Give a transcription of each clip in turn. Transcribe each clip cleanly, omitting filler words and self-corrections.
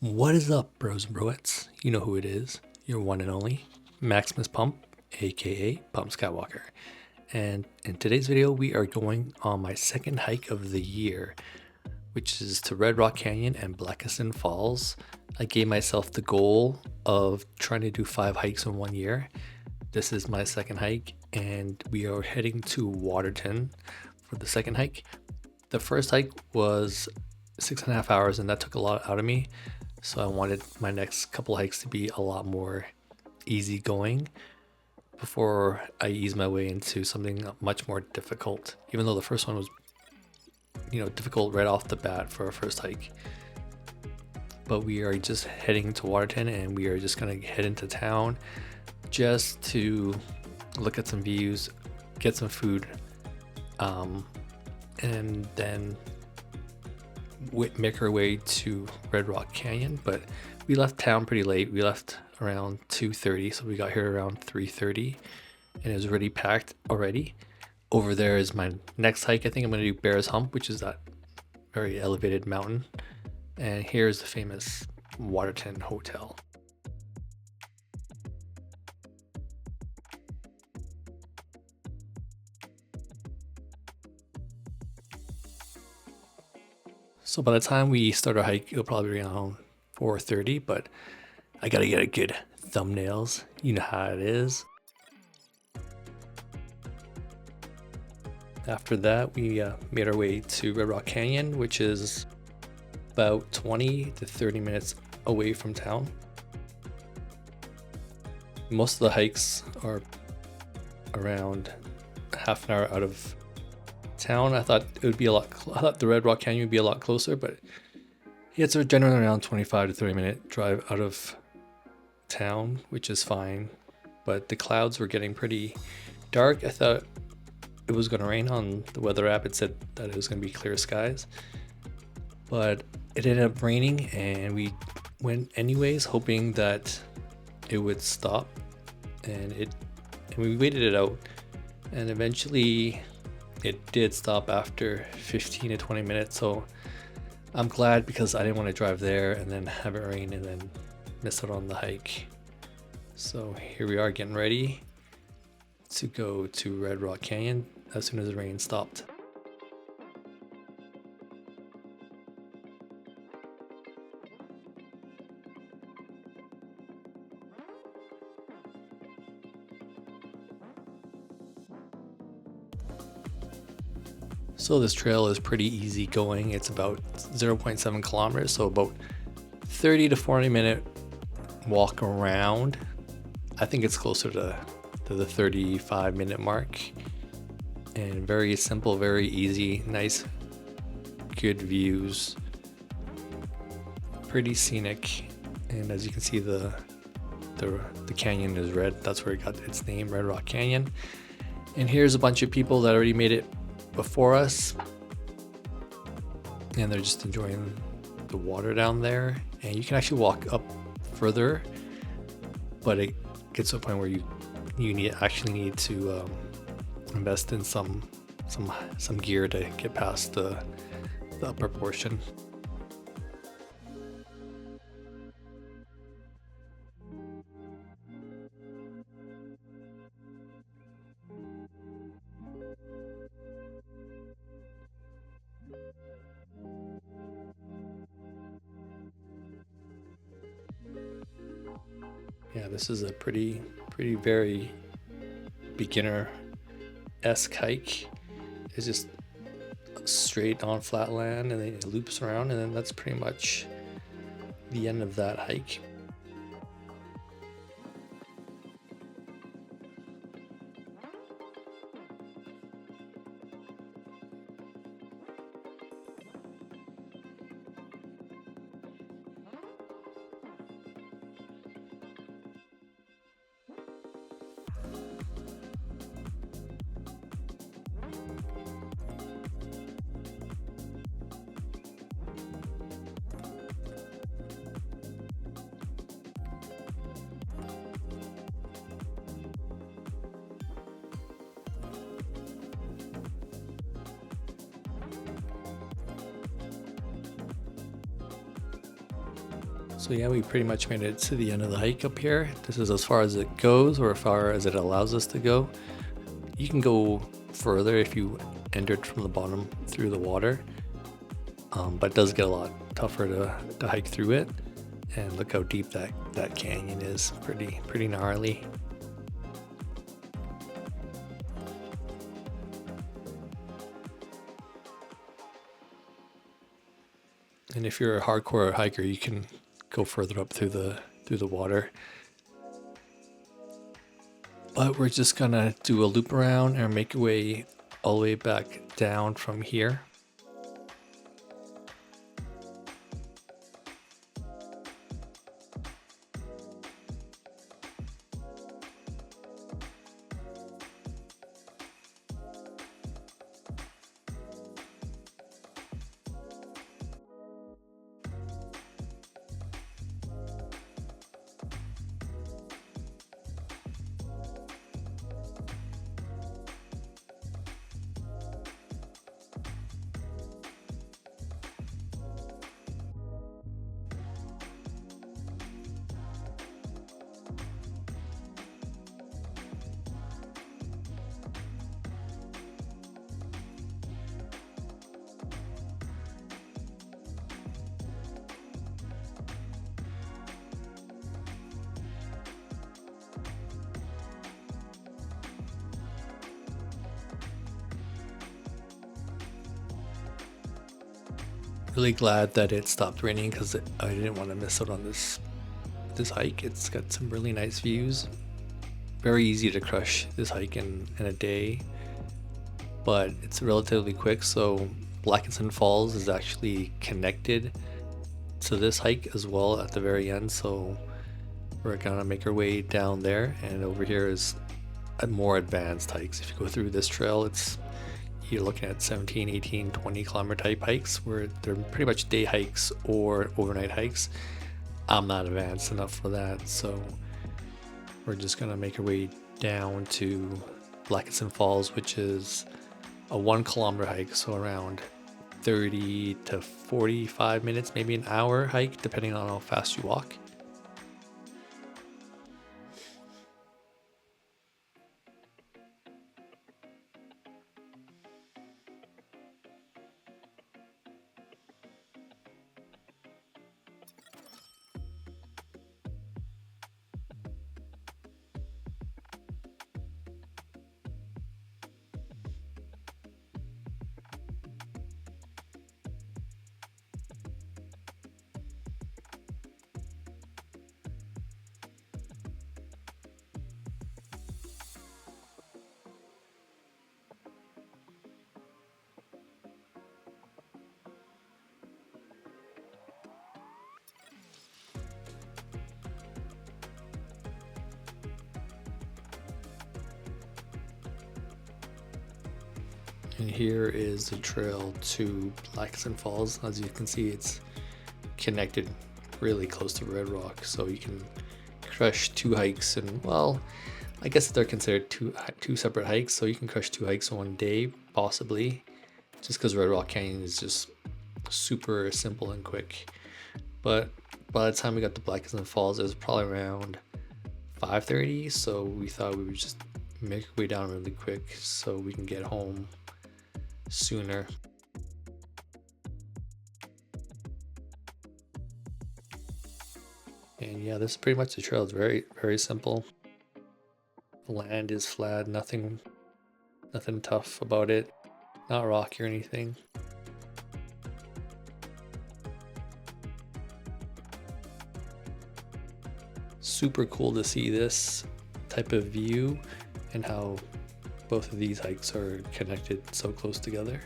What is up, bros and broettes? You know who it is. Your one and only Maximus Pump, aka Pump Skywalker. And in today's video, we are going on my second hike of the year, which is to Red Rock Canyon and Blakiston Falls. I gave myself the goal of trying to do 5 hikes in 1 year. This is my second hike, and we are heading to Waterton for the second hike. The first hike was 6.5 hours, and that took a lot out of me. So I wanted my next couple hikes to be a lot more easygoing before I ease my way into something much more difficult. Even though the first one was, difficult right off the bat for a first hike. But we are just heading to Waterton, and we are just gonna head into town just to look at some views, get some food, and then make our way to Red Rock Canyon. But we left town pretty late. We left around 2:30, so we got here around 3:30, and it was already packed already. Over there is my next hike. I think I'm going to do Bear's Hump, which is that very elevated mountain. And here's the famous Waterton Hotel. So by the time we start our hike, it'll probably be around 4:30, but I gotta get a good thumbnails. You know how it is. After that, we made our way to Red Rock Canyon, which is about 20 to 30 minutes away from town. Most of the hikes are around half an hour out of town. I thought the Red Rock Canyon would be a lot closer, but it's generally around 25 to 30 minute drive out of town, which is fine. But the clouds were getting pretty dark. I thought it was going to rain. On the weather app, it said that it was going to be clear skies, but it ended up raining, and we went anyways, hoping that it would stop, and we waited it out, and eventually it did stop after 15 to 20 minutes. So I'm glad, because I didn't want to drive there and then have it rain and then miss out on the hike. So here we are, getting ready to go to Red Rock Canyon as soon as the rain stopped. So this trail is pretty easy going. It's about 0.7 kilometers, so about 30 to 40 minute walk around. I think it's closer to the 35-minute mark. And very simple, very easy, nice, good views, pretty scenic. And as you can see, the canyon is red. That's where it got its name, Red Rock Canyon. And here's a bunch of people that already made it before us, and they're just enjoying the water down there. And you can actually walk up further, but it gets to a point where you actually need to invest in some gear to get past the upper portion. Yeah, this is a pretty very beginner-esque hike. It's just straight on flat land, and then it loops around, and then that's pretty much the end of that hike. So yeah, we pretty much made it to the end of the hike up here. This is as far as it goes, or as far as it allows us to go. You can go further if you entered from the bottom through the water, but it does get a lot tougher to hike through it. And look how deep that canyon is. Pretty gnarly. And if you're a hardcore hiker, you can go further up through the water. But we're just gonna do a loop around and make our way all the way back down from here. Really glad that it stopped raining because I didn't want to miss out on this hike. It's got some really nice views. Very easy to crush this hike in a day, but it's relatively quick. So Blakiston Falls is actually connected to this hike as well at the very end. So we're gonna make our way down there, and over here is a more advanced hikes. If you go through this trail, you're looking at 17, 18, 20 kilometer type hikes where they're pretty much day hikes or overnight hikes. I'm not advanced enough for that, so we're just gonna make our way down to Blakiston Falls, which is a 1 kilometer hike, so around 30 to 45 minutes, maybe an hour hike, depending on how fast you walk. And here is the trail to Blakiston Falls. As you can see, it's connected really close to Red Rock, so you can crush 2 hikes. And well, I guess they're considered two separate hikes, so you can crush 2 hikes in one day, possibly, just because Red Rock Canyon is just super simple and quick. But by the time we got to Blakiston Falls, it was probably around 5:30, so we thought we would just make our way down really quick so we can get home sooner. And yeah, this is pretty much the trail. It's very simple. The land is flat, nothing tough about it, not rocky or anything. Super cool to see this type of view and how both of these hikes are connected so close together.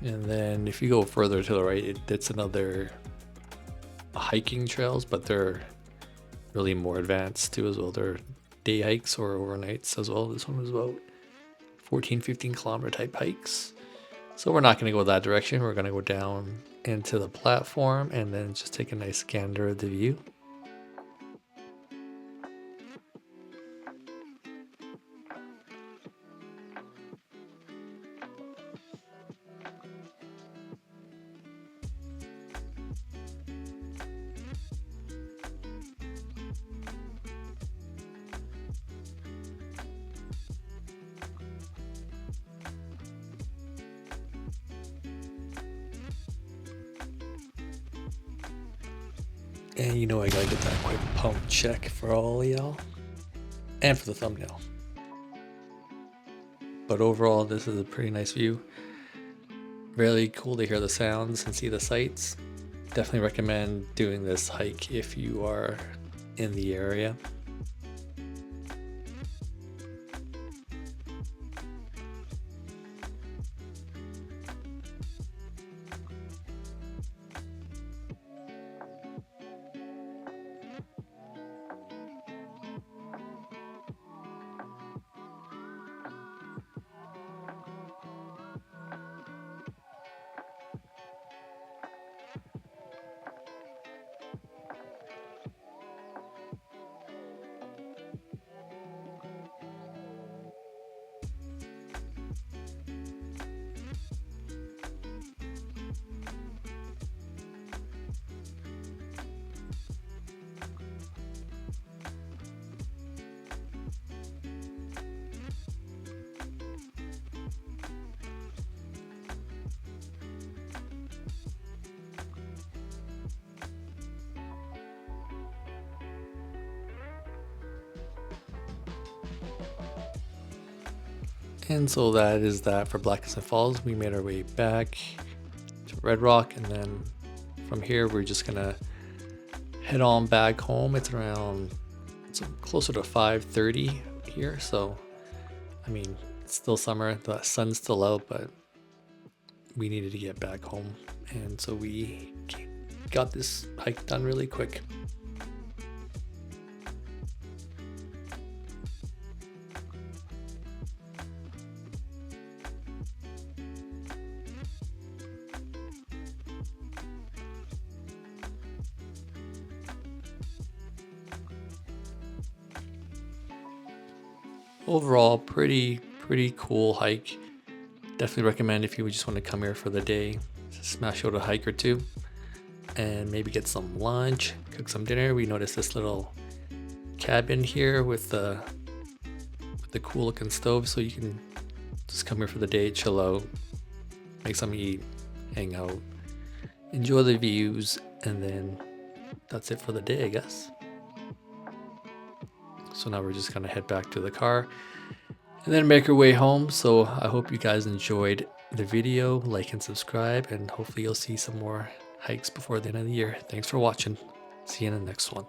And then if you go further to the right, it's another hiking trails, but they're really more advanced too as well. They're day hikes or overnights as well. This one was about 14-15 kilometer type hikes. So we're not going to go that direction. We're going to go down into the platform and then just take a nice gander of the view. And you know I gotta get that quick pump check for all of y'all. And for the thumbnail. But overall, this is a pretty nice view. Really cool to hear the sounds and see the sights. Definitely recommend doing this hike if you are in the area. And so that is that for Blakiston Falls. We made our way back to Red Rock, and then from here we're just gonna head on back home. It's closer to 5:30 here, so I mean it's still summer, the sun's still out, but we needed to get back home, and so we got this hike done really quick. Overall, pretty cool hike. Definitely recommend if you just want to come here for the day, smash out a hike or two, and maybe get some lunch, cook some dinner. We noticed this little cabin here with the cool looking stove, so you can just come here for the day, chill out, make something to eat, hang out, enjoy the views, and then that's it for the day, I guess. So now we're just gonna head back to the car and then make our way home. So I hope you guys enjoyed the video. Like and subscribe, and hopefully you'll see some more hikes before the end of the year. Thanks for watching. See you in the next one.